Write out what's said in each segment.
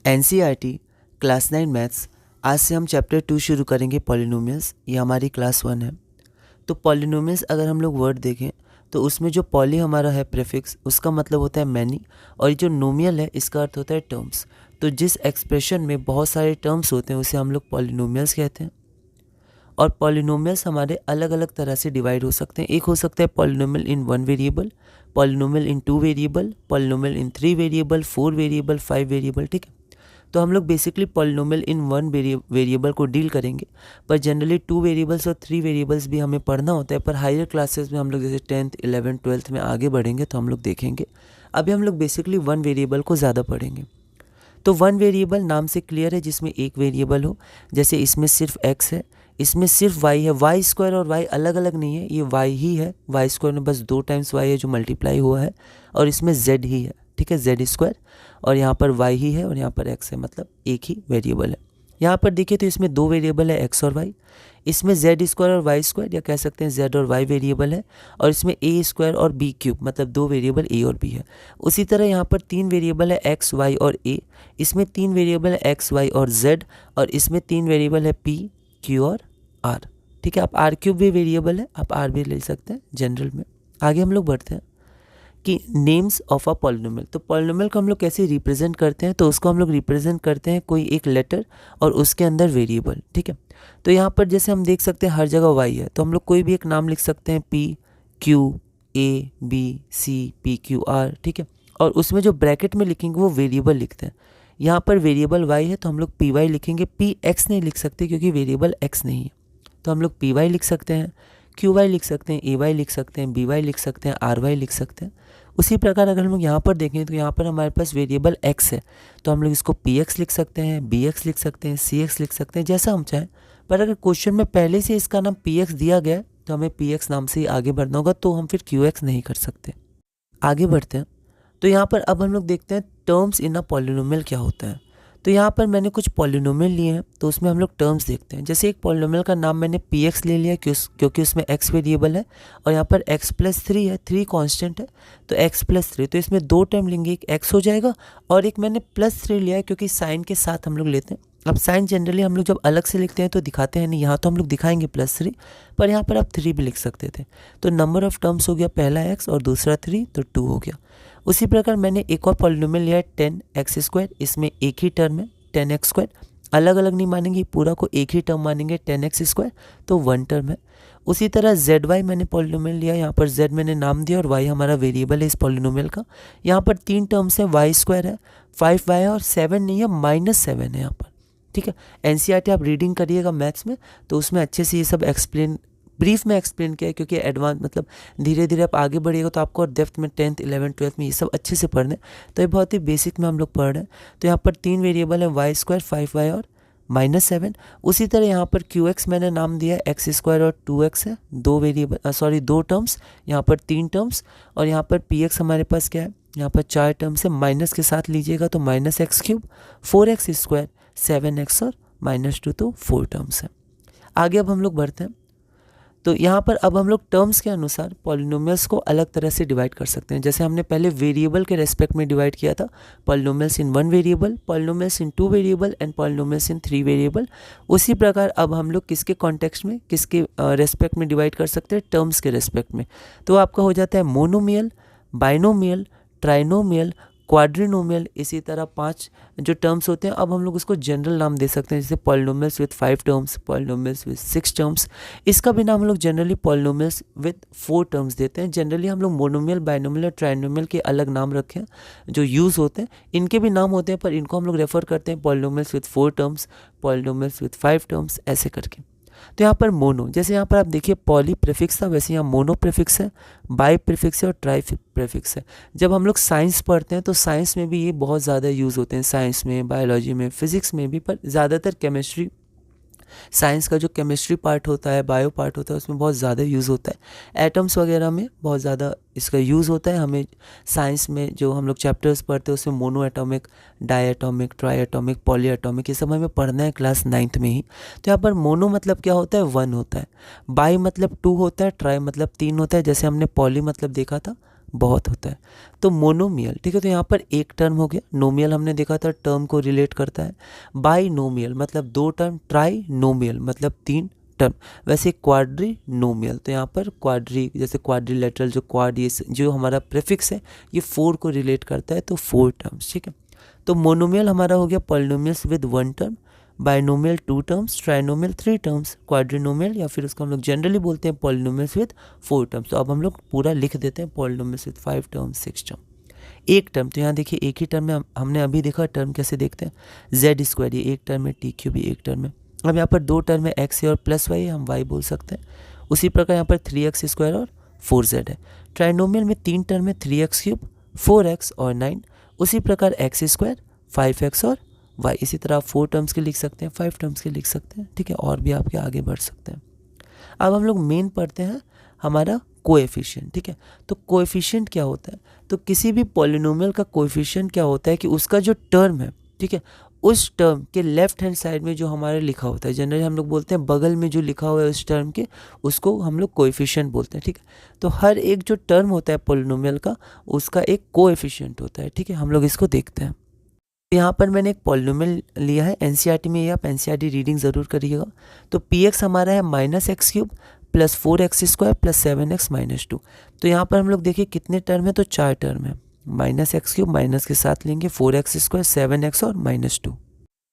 NCERT class 9 maths. आज से हम चैप्टर 2 शुरू करेंगे पॉलिनोमियल्स। ये हमारी क्लास 1 है। तो पॉलिनोमियल्स अगर हम लोग वर्ड देखें तो उसमें जो पॉली हमारा है प्रीफिक्स, उसका मतलब होता है मैनी, और ये जो नोमियल है इसका अर्थ होता है टर्म्स। तो जिस एक्सप्रेशन में बहुत सारे टर्म्स होते हैं उसे हम लोग पॉलिनोमियल्स कहते हैं। और पॉलिनोमियल्स हमारे अलग अलग तरह से डिवाइड हो सकते हैं। एक हो सकता है पॉलिनोमियल इन 1 वेरिएबल, पॉलिनोमियल इन 2 वेरिएबल, पॉलिनोमियल इन 3 वेरिएबल, 4 वेरिएबल, 5 वेरिएबल। ठीक है, तो हम लोग बेसिकली पॉलिनोमियल इन 1 वेरिएबल को डील करेंगे, पर जनरली 2 वेरिएबल्स और 3 वेरिएबल्स भी हमें पढ़ना होता है। पर हायर क्लासेस में हम लोग जैसे 10th 11th 12th में आगे बढ़ेंगे तो हम लोग देखेंगे। अभी हम लोग बेसिकली 1 वेरिएबल को ज़्यादा पढ़ेंगे। तो 1 वेरिएबल नाम से क्लियर है, जिसमें एक वेरिएबल हो। जैसे इसमें सिर्फ x है, इसमें सिर्फ y है। वाई स्क्वायर और y अलग अलग नहीं है, ये y ही है। वाई स्क्वायर में बस 2 टाइम्स y है जो मल्टीप्लाई हुआ है, और इसमें z ही है। ठीक है, z स्क्वायर, और यहाँ पर y ही है और यहाँ पर x है, मतलब एक ही वेरिएबल है। यहाँ पर देखिए तो इसमें 2 वेरिएबल है, x और y। इसमें z स्क्वायर और y स्क्वायर, या कह सकते हैं z और y वेरिएबल है, और इसमें a स्क्वायर और b क्यूब, मतलब 2 वेरिएबल a और b है। उसी तरह यहाँ पर 3 वेरिएबल है x, y और a। इसमें 3 वेरिएबल है x, y और z, और इसमें 3 वेरिएबल है p, q और r। ठीक है, आप r क्यूब भी वेरिएबल है, आप r भी ले सकते हैं जनरल में। आगे हम लोग बढ़ते हैं कि नेम्स ऑफ अ पॉलिनोमियल। तो पॉलिनोमियल को हम लोग कैसे रिप्रेजेंट करते हैं, तो उसको हम लोग रिप्रेजेंट करते हैं कोई एक लेटर और उसके अंदर वेरिएबल। ठीक है, तो यहाँ पर जैसे हम देख सकते हैं हर जगह y है, तो हम लोग कोई भी एक नाम लिख सकते हैं, p, q, a, b, c, p, q, r। ठीक है, और उसमें जो ब्रैकेट में लिखेंगे वो वेरिएबल लिखते हैं। यहाँ पर वेरिएबल y है तो हम लोग py लिखेंगे। px नहीं लिख सकते क्योंकि वेरिएबल x नहीं है, तो हम लोग py लिख सकते हैं, qy लिख सकते हैं, ay लिख सकते हैं, by लिख सकते हैं, ry लिख सकते हैं। उसी प्रकार अगर हम लोग यहाँ पर देखें तो यहाँ पर हमारे पास वेरिएबल x है, तो हम लोग इसको px लिख सकते हैं, bx लिख सकते हैं, cx लिख सकते हैं, जैसा हम चाहें। पर अगर क्वेश्चन में पहले से इसका नाम px दिया गया है तो हमें px नाम से ही आगे बढ़ना होगा, तो हम फिर qx नहीं कर सकते। आगे बढ़ते हैं, तो यहाँ पर अब हम लोग देखते हैं टर्म्स इन अ पॉलिनोमियल क्या होता है। तो यहाँ पर मैंने कुछ पॉलिनोमियल लिए हैं, तो उसमें हम लोग टर्म्स देखते हैं। जैसे एक पॉलिनोमियल का नाम मैंने px ले लिया क्योंकि उसमें x वेरिएबल है, और यहाँ पर x+3 है, 3 कांस्टेंट है, तो x+3, तो इसमें 2 टर्म लेंगे, एक x हो जाएगा और एक मैंने +3 लिया है क्योंकि साइन के साथ हम लोग लेते हैं। अब साइन जनरली हम लोग जब अलग से लिखते हैं तो दिखाते हैं नहीं, यहाँ तो हम लोग दिखाएंगे +3, पर यहाँ पर आप 3 भी लिख सकते थे। तो नंबर ऑफ टर्म्स हो गया, पहला x और दूसरा 3, तो 2 हो गया। उसी प्रकार मैंने एक और पॉलिनोमियल लिया है 10x²। इसमें एक ही टर्म है 10x², अलग अलग नहीं मानेंगे, पूरा को एक ही टर्म मानेंगे 10x², तो 1 टर्म है। उसी तरह zy मैंने पॉलिनोमियल लिया, यहाँ पर z मैंने नाम दिया और y हमारा वेरिएबल है इस पॉलिनोमियल का। यहाँ पर 3 टर्म्स है, y² है, 5y है, और 7 नहीं है, -7 है यहाँ पर। ठीक है, NCERT आप रीडिंग करिएगा मैथ्स में, तो उसमें अच्छे से ये सब एक्सप्लेन, ब्रीफ में एक्सप्लेन किया है, क्योंकि एडवांस मतलब धीरे धीरे आप आगे बढ़िएगा तो आपको और डेप्थ में 10th 11th 12th में ये सब अच्छे से पढ़ना है। तो ये बहुत ही बेसिक में हम लोग पढ़ रहे हैं। तो यहाँ पर 3 वेरिएबल है, y², 5y और -7। उसी तरह यहाँ पर qx मैंने नाम दिया है, x² और 2x है, 2 वेरिएबल, सॉरी 2 टर्म्स, यहाँ पर 3 टर्म्स, और यहाँ पर px हमारे पास क्या है, यहाँ पर 4 टर्म्स है, माइनस के साथ लीजिएगा तो -x³, 4x², 7x और -2, तो 4 टर्म्स है। आगे अब हम लोग बढ़ते हैं, तो यहाँ पर अब हम लोग टर्म्स के अनुसार पॉलिनोमियल्स को अलग तरह से डिवाइड कर सकते हैं। जैसे हमने पहले वेरिएबल के रेस्पेक्ट में डिवाइड किया था, polynomials in 1 variable, polynomials in 2 variable and polynomials in 3 variable. उसी प्रकार अब हम लोग किसके कॉन्टेक्स्ट में, किसके रेस्पेक्ट में डिवाइड कर सकते हैं, टर्म्स के रेस्पेक्ट में। तो आपका हो जाता है मोनोमियल, बाइनोमियल, ट्राइनोमियल, क्वाड्रिनोमियल। इसी तरह 5 जो टर्म्स होते हैं, अब हम लोग उसको जनरल नाम दे सकते हैं, जैसे polynomials with 5 terms, polynomials with 6 terms. इसका भी नाम हम लोग जनरली पॉलिनोमियल्स विद 4 टर्म्स देते हैं। जनरली हम लोग मोनोमियल, बाइनोमियल और ट्राइनोमियल के अलग नाम रखे हैं जो यूज़ होते हैं, इनके भी नाम होते हैं, पर इनको हम लोग रेफर करते हैं polynomials with 4 terms, polynomials with 5 terms, ऐसे करके। तो यहाँ पर मोनो, जैसे यहाँ पर आप देखिए पॉली प्रीफिक्स था, वैसे यहाँ मोनो प्रीफिक्स है, बाई प्रीफिक्स है और ट्राई प्रीफिक्स है। जब हम लोग साइंस पढ़ते हैं तो साइंस में भी ये बहुत ज़्यादा यूज़ होते हैं, साइंस में, बायोलॉजी में, फिजिक्स में भी, पर ज़्यादातर केमिस्ट्री, साइंस का जो केमिस्ट्री पार्ट होता है, बायो पार्ट होता है, उसमें बहुत ज़्यादा यूज़ होता है। एटम्स वगैरह में बहुत ज़्यादा इसका यूज़ होता है। हमें साइंस में जो हम लोग चैप्टर्स पढ़ते हैं उसमें mono atomic, di atomic, tri atomic, poly atomic, ये सब हमें पढ़ना है क्लास 9th में ही। तो यहाँ पर मोनो मतलब क्या होता है, 1 होता है, बाई मतलब 2 होता है, ट्राई मतलब 3 होता है, जैसे हमने पॉली मतलब देखा था बहुत होता है। तो मोनोमियल, ठीक है, तो यहाँ पर एक टर्म हो गया। नोमियल हमने देखा था टर्म को रिलेट करता है। बाइनोमियल मतलब 2 टर्म। ट्राइनोमियल मतलब 3 टर्म। वैसे क्वाड्रीनोमियल, तो यहाँ पर क्वाड्री जैसे क्वाड्रिलेटरल जो क्वाड, ये जो हमारा प्रीफिक्स है ये 4 को रिलेट करता है, तो 4 टर्म्स, ठीक है। तो मोनोमियल हमारा हो गया polynomials with 1 term, binomial 2 terms, trinomial 3 terms, quadrinomial या फिर उसको हम लोग जनरली बोलते हैं पॉलिनोमियल्स विद 4 टर्म्स। तो अब हम लोग पूरा लिख देते हैं पॉलिनोमियल्स विद 5 टर्म्स, 6 टर्म। एक टर्म, तो यहाँ देखिए एक ही टर्म में हमने अभी देखा टर्म कैसे देखते हैं। जेड स्क्वायर ये एक टर्म है, टी क्यूब भी एक टर्म है। अब यहाँ पर 2 टर्म है, एक्स है और प्लस वाई है, हम वाई बोल सकते हैं। उसी प्रकार यहाँ पर 3x स्क्वायर और 4z है। ट्राइनोमियल में 3 टर्म है, 3x क्यूब, 4x और 9। उसी प्रकार एक्स स्क्वायर, 5x और y। इसी तरह आप 4 टर्म्स के लिख सकते हैं, 5 टर्म्स के लिख सकते हैं, ठीक है, और भी आपके आगे बढ़ सकते हैं। अब हम लोग मेन पढ़ते हैं हमारा कोएफिशिएंट, ठीक है। तो कोएफिशिएंट क्या होता है, तो किसी भी पॉलिनोमियल का कोएफिशिएंट क्या होता है कि उसका जो टर्म है, ठीक है, उस टर्म के लेफ्ट हैंड साइड में जो हमारे लिखा होता है, जनरली हम लोग बोलते हैं बगल में जो लिखा हुआ है उस टर्म के, उसको हम लोग कोएफिशिएंट बोलते हैं, ठीक है। तो हर एक जो टर्म होता है पॉलिनोमियल का, उसका एक कोएफिशिएंट होता है, ठीक है। हम लोग इसको देखते हैं। यहाँ पर मैंने एक पॉलिनोमियल लिया है, एनसीईआरटी में, ये आप एनसीईआरटी रीडिंग ज़रूर करिएगा। तो पी एक्स हमारा है -x³ plus 4x² plus 7x minus 2। तो यहाँ पर हम लोग देखिए कितने टर्म है, तो 4 टर्म है। -x³ माइनस के साथ लेंगे 4x², 7x और -2।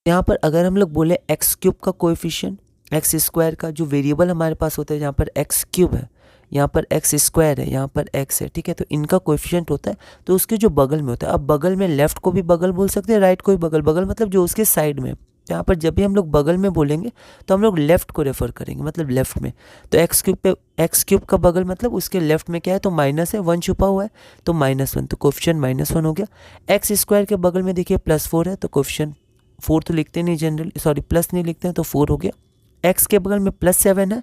यहाँ पर अगर हम लोग बोले x³ का कोएफिशिएंट, x² का जो वेरिएबल हमारे पास होता है, यहाँ पर x³ है, यहाँ पर x² है, यहाँ पर x है, ठीक है, तो इनका कोएफिशिएंट होता है, तो उसके जो बगल में होता है। अब बगल में लेफ्ट को भी बगल बोल सकते हैं, राइट को भी बगल। बगल मतलब जो उसके साइड में। यहाँ पर जब भी हम लोग बगल में बोलेंगे तो हम लोग लेफ्ट को रेफर करेंगे, मतलब लेफ्ट में। तो x³ का बगल मतलब उसके लेफ्ट में क्या है, तो माइनस है, 1 छुपा हुआ है, तो -1, तो कोएफिशिएंट -1 हो गया। x² के बगल में देखिए +4 है, तो कोएफिशिएंट 4 तो लिखते नहीं जनरली, सॉरी प्लस नहीं लिखते हैं, तो 4 हो गया। x के बगल में +7 है,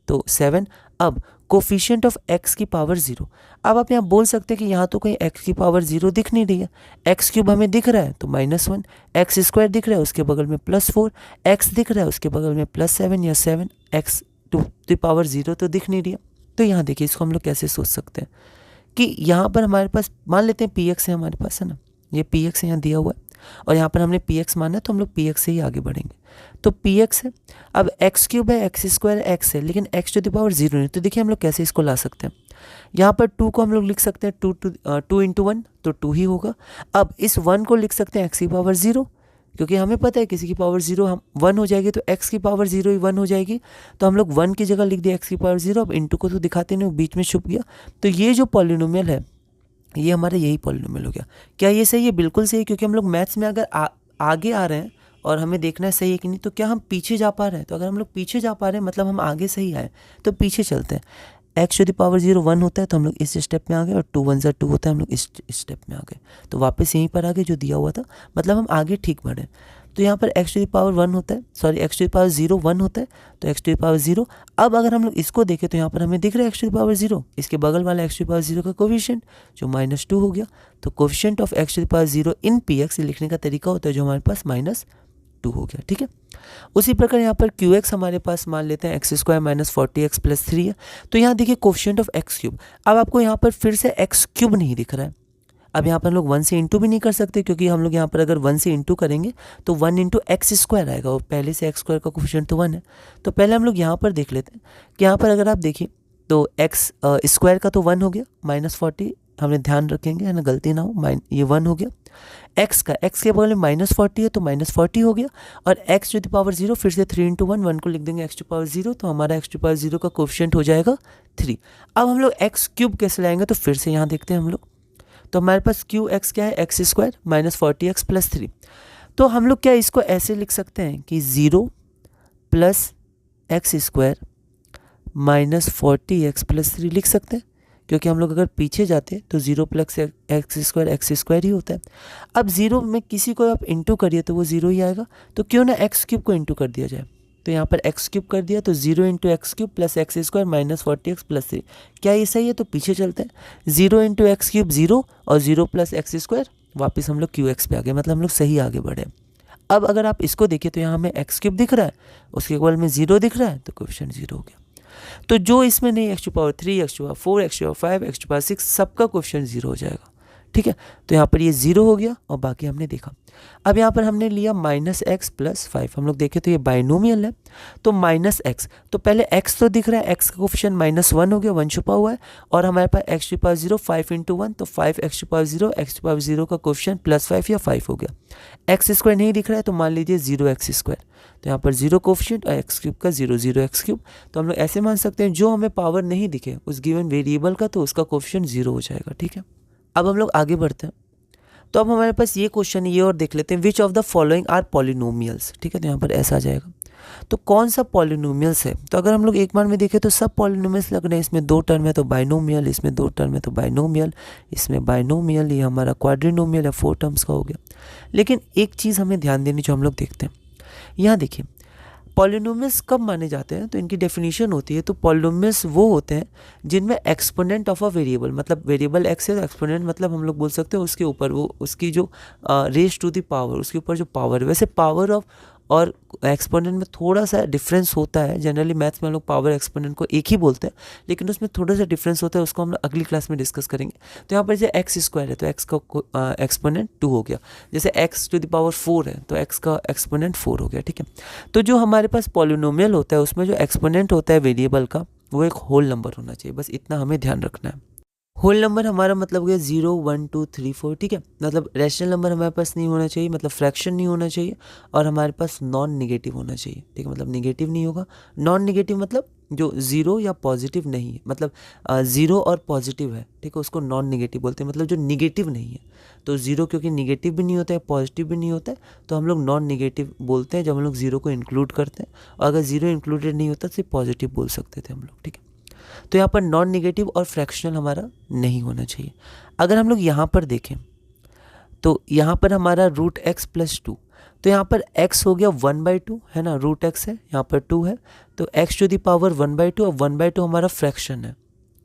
तो 7। अब कोफिशिएंट ऑफ x की पावर 0। अब आप यहाँ बोल सकते हैं कि यहाँ तो कहीं x की पावर 0 दिख नहीं रही है, x³ हमें दिख रहा है तो -1, x² दिख रहा है उसके बगल में +4, x दिख रहा है उसके बगल में +7 या 7, x टू द पावर 0 तो दिख नहीं रही है। तो यहाँ देखिए इसको हम लोग कैसे सोच सकते हैं कि यहाँ पर हमारे पास मान लेते हैं px है हमारे पास, है ना, ये px यहाँ दिया हुआ है और यहाँ पर हमने px माना है, तो हम लोग px से ही आगे बढ़ेंगे। तो px है, अब x³ है, x² x है, लेकिन x टू द पावर 0 नहीं। तो देखिए हम लोग कैसे इसको ला सकते हैं। यहाँ पर 2 को हम लोग लिख सकते हैं 2 इंटू 1, तो 2 ही होगा। अब इस 1 को लिख सकते हैं x की पावर 0, क्योंकि हमें पता है किसी की पावर 0 हम 1 हो जाएगी, तो x की पावर 0 ही 1 हो जाएगी, तो हम लोग 1 की जगह लिख दिया x की पावर 0। अब इंटू को तो दिखाते नहीं, बीच में छुप गया। तो ये जो पॉलिनोमियल है ये हमारा यही पॉलिनोमियल हो गया। क्या ये सही है? बिल्कुल सही है, क्योंकि हम लोग मैथ्स में अगर आगे आ रहे हैं और हमें देखना है सही है कि नहीं, तो क्या हम पीछे जा पा रहे हैं? तो अगर हम लोग पीछे जा पा रहे हैं मतलब हम आगे सही आए, तो पीछे चलते हैं। x टू द पावर 0 1 होता है, तो हम लोग इस स्टेप में आ गए, और 2 1 2 होता है, हम लोग इस स्टेप में आ गए, तो वापस यहीं पर आ गए जो दिया हुआ था, मतलब हम आगे ठीक बढ़े। तो यहाँ पर x टू द पावर 1 होता है, sorry x to the power 0 1 होता है, तो x टू द पावर 0। अब अगर हम लोग इसको देखें तो यहाँ पर हमें दिख रहा है x टू द पावर 0, इसके बगल वाला x टू द पावर 0 का कोफिशिएंट जो -2 हो गया। तो coefficient of x to the power 0 in px लिखने का तरीका होता है जो हमारे पास -2 हो गया, ठीक है। उसी प्रकार यहाँ पर qx हमारे पास मान लेते हैं x² - 40x + 3 है। तो यहाँ देखिए कोफिशिएंट ऑफ x³। अब आपको यहाँ पर फिर से x³ नहीं दिख रहा है। अब यहाँ पर हम लोग 1 से इंटू भी नहीं कर सकते, क्योंकि हम लोग यहाँ पर अगर 1 से इंटू करेंगे तो 1 इंटू x² आएगा, और पहले से x² का कोफिशिएंट तो 1 है। तो पहले हम लोग यहाँ पर देख लेते हैं कि यहाँ पर अगर आप देखिए तो x² का तो 1 हो गया, -40 हमने ध्यान रखेंगे, है ना, गलती ना हो, ये 1 हो गया। x के बगल में -40 है, तो -40 हो गया, और x टू द पावर 0 फिर से 3 इंटू 1 को लिख देंगे x टू पावर 0, तो हमारा x टू पावर 0 का कोफिशिएंट हो जाएगा 3। अब हम लोग x³ कैसे लाएंगे, तो फिर से यहाँ देखते हैं हम लोग, तो हमारे पास qx क्या है, x² - 40x + 3। तो हम लोग क्या इसको ऐसे लिख सकते हैं कि 0 + x² - 40x + 3 लिख सकते हैं, क्योंकि हम लोग अगर पीछे जाते हैं तो 0 + x² ही होता है। अब 0 में किसी को आप इंटू करिए तो वो 0 ही आएगा, तो क्यों ना x³ को इंटू कर दिया जाए। तो यहाँ पर x³ कर दिया, तो 0 इंटू x³ + x² - 40x + 3। क्या ये सही है? तो पीछे चलते हैं, 0 इंटू x³ 0 और 0 + x², वापस हम लोग qx पे आ गए, मतलब हम लोग सही आगे बढ़े। अब अगर आप इसको देखिए तो यहाँ हमें x³ दिख रहा है, उसके बगल में 0 दिख रहा है, तो कोफिशिएंट 0 हो गया। तो जो इसमें नहीं x to power 3, x to power 4, x to power 5, x to power 6 सबका कोएफिशिएंट 0 हो जाएगा। ठीक है, तो यहाँ पर ये 0 हो गया और बाकी हमने देखा। अब यहाँ पर हमने लिया -x + 5, हम लोग देखें तो ये बाइनोमियल है, तो -x, तो पहले x तो दिख रहा है, x का कोएफिशिएंट -1 हो गया, 1 छुपा हुआ है, और हमारे पास x टू पावर 0 5 × 1, तो 5 x to power 0, x to power 0 का कोएफिशिएंट +5 या 5 हो गया। x² नहीं दिख रहा है तो मान लीजिए 0x², तो यहाँ पर 0 कोएफिशिएंट और x³ का 0, 0x³, तो हम लोग ऐसे मान सकते हैं जो हमें पावर नहीं दिखे उस गिवन वेरिएबल का, तो उसका कोएफिशिएंट 0 हो जाएगा। ठीक है, अब हम लोग आगे बढ़ते हैं। तो अब हमारे पास ये क्वेश्चन ये और देख लेते हैं, which of the following are polynomials. ठीक है, तो यहाँ पर ऐसा आ जाएगा, तो कौन सा पॉलिनोमियल्स है। तो अगर हम लोग एक बार में देखें तो सब पॉलिनोमियल्स लग रहे हैं, इसमें 2 टर्म है तो बाइनोमियल, इसमें 2 टर्म है तो बाइनोमियल, इसमें बाइनोमियल, ये हमारा क्वाड्रिनोमियल है, 4 टर्म्स का हो गया। लेकिन एक चीज़ हमें ध्यान देनी जो हम लोग देखते हैं, यहाँ देखिए पॉलिनोमियल्स कब माने जाते हैं, तो इनकी डेफिनेशन होती है, तो पॉलिनोमियल्स वो होते हैं जिनमें एक्सपोनेंट ऑफ अ वेरिएबल, मतलब वेरिएबल एक्स है तो एक्सपोनेंट मतलब हम लोग बोल सकते हैं उसके ऊपर वो उसकी जो रेज टू द पावर, उसके ऊपर जो पावर, वैसे पावर ऑफ और एक्सपोनेंट में थोड़ा सा डिफरेंस होता है। जनरली मैथ्स में हम लोग पावर एक्सपोनेंट को एक ही बोलते हैं, लेकिन उसमें थोड़ा सा डिफरेंस होता है, उसको हम लोग अगली क्लास में डिस्कस करेंगे। तो यहाँ पर जैसे x² है तो x का एक्सपोनेंट 2 हो गया, जैसे x टू द पावर 4 है तो x का एक्सपोनेंट 4 हो गया। ठीक है, तो जो हमारे पास पॉलिनोमियल होता है उसमें जो एक्सपोनेंट होता है वेरिएबल का वो एक होल नंबर होना चाहिए, बस इतना हमें ध्यान रखना है। होल नंबर हमारा मतलब हो गया 0, 1, 2, 3, 4। ठीक है, मतलब रैशनल नंबर हमारे पास नहीं होना चाहिए, मतलब फ्रैक्शन नहीं होना चाहिए, और हमारे पास नॉन निगेटिव होना चाहिए। ठीक है, मतलब निगेटिव नहीं होगा, नॉन निगेटिव मतलब जो 0 या पॉजिटिव नहीं है, मतलब 0 और पॉजिटिव है, ठीक है, उसको नॉन निगेटिव बोलते हैं, मतलब जो निगेटिव नहीं है। तो 0 क्योंकि निगेटिव भी नहीं होता है, पॉजिटिव भी नहीं होता है, तो हम लोग नॉन निगेटिव बोलते हैं जब हम लोग 0 को इंक्लूड करते हैं, और अगर 0 इंक्लूडेड नहीं होता तो सिर्फ पॉजिटिव बोल सकते थे हम लोग। ठीक है, तो यहाँ पर नॉन निगेटिव और फ्रैक्शनल हमारा नहीं होना चाहिए। अगर हम लोग यहाँ पर देखें तो यहाँ पर हमारा √x + 2, तो यहाँ पर x हो गया 1/2 है ना, √x है, यहाँ पर 2 है, तो x टू द पावर 1/2, और 1/2 हमारा फ्रैक्शन है।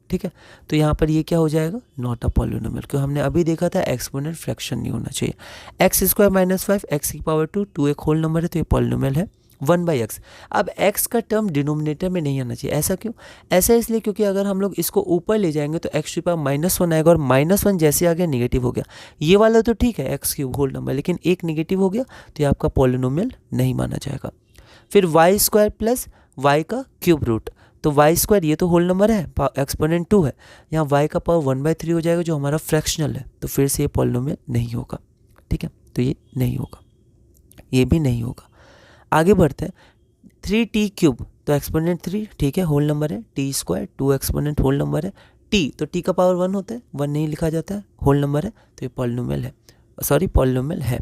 ठीक है, तो यहाँ पर ये क्या हो जाएगा, नॉट अ पॉलिनोमियल, क्योंकि हमने अभी देखा था एक्सपोनेंट फ्रैक्शन नहीं होना चाहिए। x² - 5 x की पावर 2, 2 एक होल नंबर है तो ये पॉलिनोमियल है 1/x। अब x का टर्म डिनोमिनेटर में नहीं आना चाहिए, ऐसा क्यों, ऐसा इसलिए क्योंकि अगर हम लोग इसको ऊपर ले जाएंगे तो x टू पावर -1 आएगा, और -1 जैसे आ गया निगेटिव हो गया। ये वाला तो ठीक है x³ होल नंबर, लेकिन एक निगेटिव हो गया तो ये आपका पॉलिनोमियल नहीं माना जाएगा। फिर y² + y का क्यूब रूट, तो y² ये तो होल नंबर है, एक्सपोनेंट 2 है, यहाँ y का पावर 1/3 हो जाएगा जो हमारा फ्रैक्शनल है, तो फिर से ये पॉलिनोमियल नहीं होगा। ठीक है, तो ये नहीं होगा, ये भी नहीं होगा। आगे बढ़ते हैं, 3t³ तो एक्सपोनेंट 3, ठीक है, होल नंबर है, t² 2 एक्सपोनेंट होल नंबर है, t तो t का पावर 1 होता है, 1 नहीं लिखा जाता है, होल नंबर है, तो ये पॉलिनोमियल है, सॉरी पॉलिनोमियल है।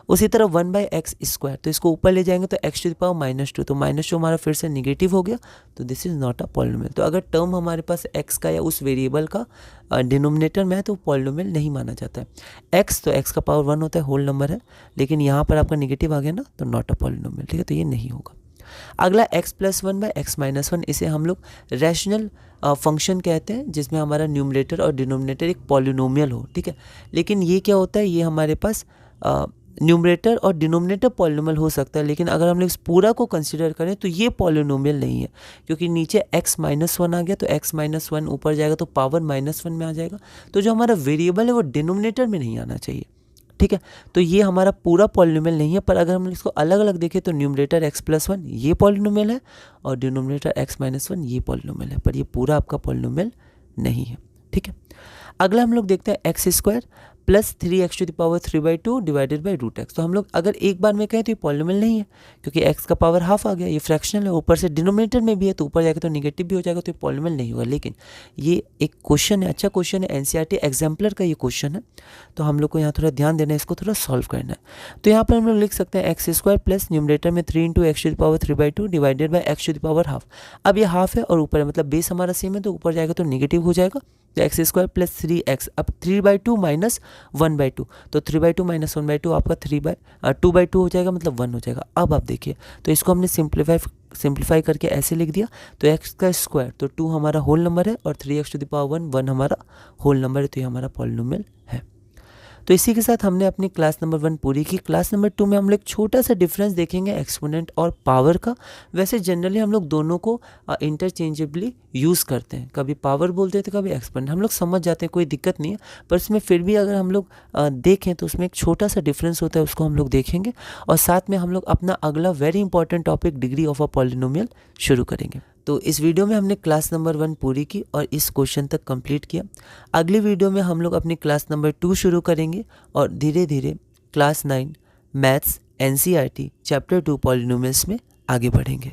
उसी तरह 1/x², तो इसको ऊपर ले जाएंगे तो x टू द पावर -2, तो -2 हमारा फिर से निगेटिव हो गया, तो this is not a polynomial. तो अगर टर्म हमारे पास x का या उस वेरिएबल का डिनोमिनेटर में है तो पॉलिनोमियल नहीं माना जाता है। x तो x का पावर 1 होता है, होल नंबर है, लेकिन यहाँ पर आपका निगेटिव आ गया ना, तो नॉट अ पॉलिनोमियल। ठीक है, तो ये नहीं होगा। अगला x + 1/x - 1, इसे हम लोग रैशनल फंक्शन कहते हैं, जिसमें हमारा न्यूमरेटर और डिनोमिनेटर एक पॉलिनोमियल हो। ठीक है, लेकिन ये क्या होता है, ये हमारे पास न्यूमरेटर और डिनोमिनेटर पॉलिनोमियल हो सकता है, लेकिन अगर हम लोग इस पूरा को कंसिडर करें तो ये पॉलिनोमियल नहीं है, क्योंकि नीचे x - 1 आ गया, तो x - 1 ऊपर जाएगा तो पावर -1 में आ जाएगा, तो जो हमारा वेरिएबल है वो डिनोमिनेटर में नहीं आना चाहिए। ठीक है, तो ये हमारा पूरा पॉलिनोमियल नहीं है, पर अगर हम इसको अलग अलग देखें तो न्यूमरेटर x + 1 ये पॉलिनोमियल है, और डिनोमिनेटर x - 1 ये पॉलिनोमियल है, पर ये पूरा आपका पॉलिनोमियल नहीं है। ठीक है, अगला हम लोग देखते हैं x² + 3x to the power 3/2 divided by √x। तो हम लोग अगर एक बार में कहें तो ये पॉलिनोमियल नहीं है, क्योंकि x का पावर हाफ आ गया, ये फ्रैक्शनल है, ऊपर से डिनोमिनेटर में भी है, तो ऊपर जाएगा तो निगेटिव भी हो जाएगा, तो ये पॉलिनोमियल नहीं होगा। लेकिन ये एक क्वेश्चन है, अच्छा क्वेश्चन है, NCERT एग्जाम्पलर का ये क्वेश्चन है, तो हम लोग को यहाँ थोड़ा ध्यान देना है, इसको थोड़ा सॉल्व करना है। तो यहाँ पर हम लोग लिख सकते हैं x² + न्यूमरेटर में 3 × x to the power 3/2 divided by x to the power half. अब ये हाफ है और ऊपर है, मतलब बेस हमारा सेम है, तो ऊपर जाएगा तो निगेटिव हो जाएगा, तो x² + 3x, अब 3/2 - 1/2, तो 3/2 - 1/2 आपका 2/2 हो जाएगा, मतलब 1 हो जाएगा। अब आप देखिए, तो इसको हमने सिंप्लीफाई करके ऐसे लिख दिया, तो x का स्क्वायर, तो 2 हमारा होल नंबर है, और 3x टू द पावर 1 हमारा होल नंबर है, तो ये हमारा पॉलिनोमियल है। तो इसी के साथ हमने अपनी क्लास नंबर 1 पूरी की। क्लास नंबर 2 में हम लोग छोटा सा डिफरेंस देखेंगे एक्सपोनेंट और पावर का। वैसे जनरली हम लोग दोनों को इंटरचेंजेबली यूज़ करते हैं, कभी पावर बोलते हैं तो कभी एक्सपोनेंट, हम लोग समझ जाते हैं, कोई दिक्कत नहीं है। पर इसमें फिर भी अगर हम लोग देखें तो उसमें एक छोटा सा डिफरेंस होता है, उसको हम लोग देखेंगे। और साथ में हम लोग अपना अगला very important topic degree of a polynomial शुरू करेंगे। तो इस वीडियो में हमने क्लास नंबर 1 पूरी की और इस क्वेश्चन तक कंप्लीट किया। अगली वीडियो में हम लोग अपनी क्लास नंबर 2 शुरू करेंगे और धीरे धीरे class 9 maths NCERT chapter 2 polynomials में आगे बढ़ेंगे।